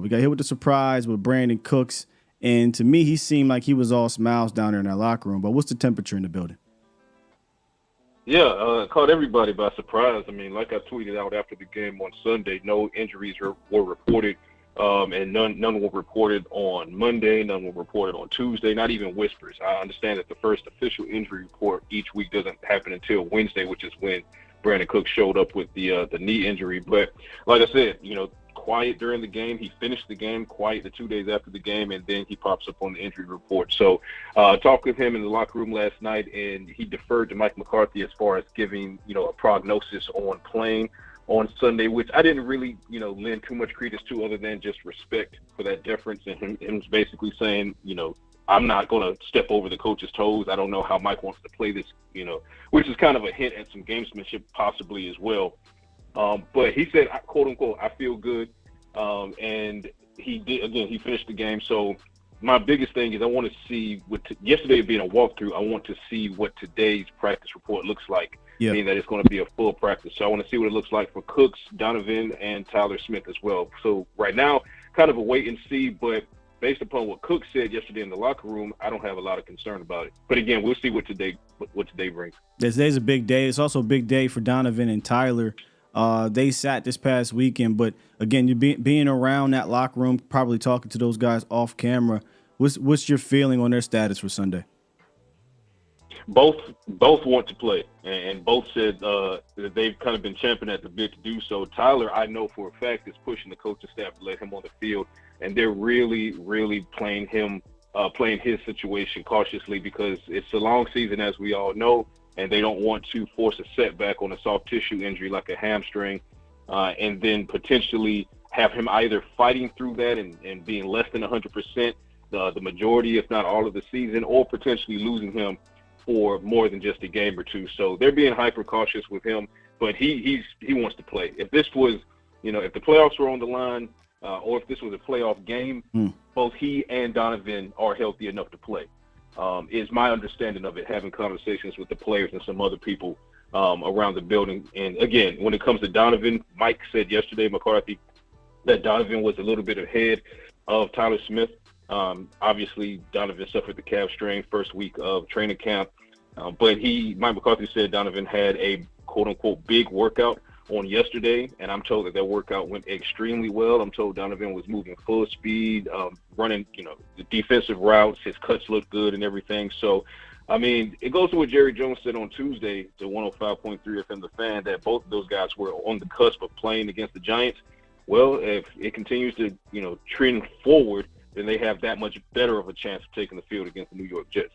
We got hit with the surprise with Brandin Cooks, and to me, he seemed like he was all smiles down there in that locker room. But what's the temperature in the building? Yeah, caught everybody by surprise. I mean, like I tweeted out after the game on Sunday, no injuries were reported, and none were reported on Monday, none were reported on Tuesday, not even whispers. I understand that the first official injury report each week doesn't happen until Wednesday, which is when Brandin Cooks showed up with the knee injury. But like I said, quiet during the game. He finished the game quiet the 2 days after the game, and then he pops up on the injury report. So talked with him in the locker room last night, and he deferred to Mike McCarthy as far as giving, a prognosis on playing on Sunday, which I didn't really, lend too much credence to other than just respect for that deference, and him basically saying, I'm not going to step over the coach's toes. I don't know how Mike wants to play this, which is kind of a hint at some gamesmanship possibly as well. But he said, quote unquote, I feel good. And he did, again, he finished the game. So my biggest thing is I want to see yesterday being a walkthrough, I want to see what today's practice report looks like, meaning that it's going to be a full practice. So I want to see what it looks like for Cooks, Donovan, and Tyler Smith as well. So right now, kind of a wait and see, but based upon what Cooks said yesterday in the locker room, I don't have a lot of concern about it. But again, we'll see what today brings. Today's a big day. It's also a big day for Donovan and Tyler. They sat this past weekend, but again, you being around that locker room, probably talking to those guys off camera. What's your feeling on their status for Sunday? Both want to play, and both said that they've kind of been champing at the bit to do so. Tyler, I know for a fact, is pushing the coaching staff to let him on the field, and they're really, really playing his situation cautiously because it's a long season, as we all know, and they don't want to force a setback on a soft tissue injury like a hamstring, and then potentially have him either fighting through that and being less than 100% the majority, if not all of the season, or potentially losing him for more than just a game or two. So they're being hyper cautious with him, but he wants to play. If this was, if the playoffs were on the line, or if this was a playoff game, both he and Donovan are healthy enough to play. Is my understanding of it, having conversations with the players and some other people around the building. And again, when it comes to Donovan, Mike said yesterday, McCarthy, that Donovan was a little bit ahead of Tyler Smith. Obviously, Donovan suffered the calf strain first week of training camp, but Mike McCarthy said Donovan had a quote-unquote big workout on yesterday, and I'm told that workout went extremely well. I'm told Donovan was moving full speed, running, the defensive routes. His cuts looked good and everything. So, I mean, it goes to what Jerry Jones said on Tuesday to 105.3 FM The Fan, that both of those guys were on the cusp of playing against the Giants. Well, if it continues to, trend forward, then they have that much better of a chance of taking the field against the New York Jets.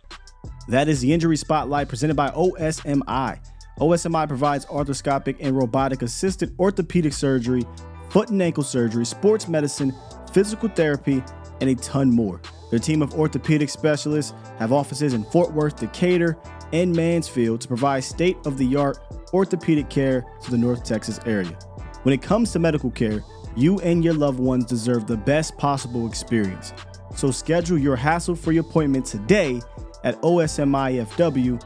That is the Injury Spotlight presented by OSMI. OSMI provides arthroscopic and robotic-assisted orthopedic surgery, foot and ankle surgery, sports medicine, physical therapy, and a ton more. Their team of orthopedic specialists have offices in Fort Worth, Decatur, and Mansfield to provide state-of-the-art orthopedic care to the North Texas area. When it comes to medical care, you and your loved ones deserve the best possible experience. So schedule your hassle-free appointment today at osmifw.com.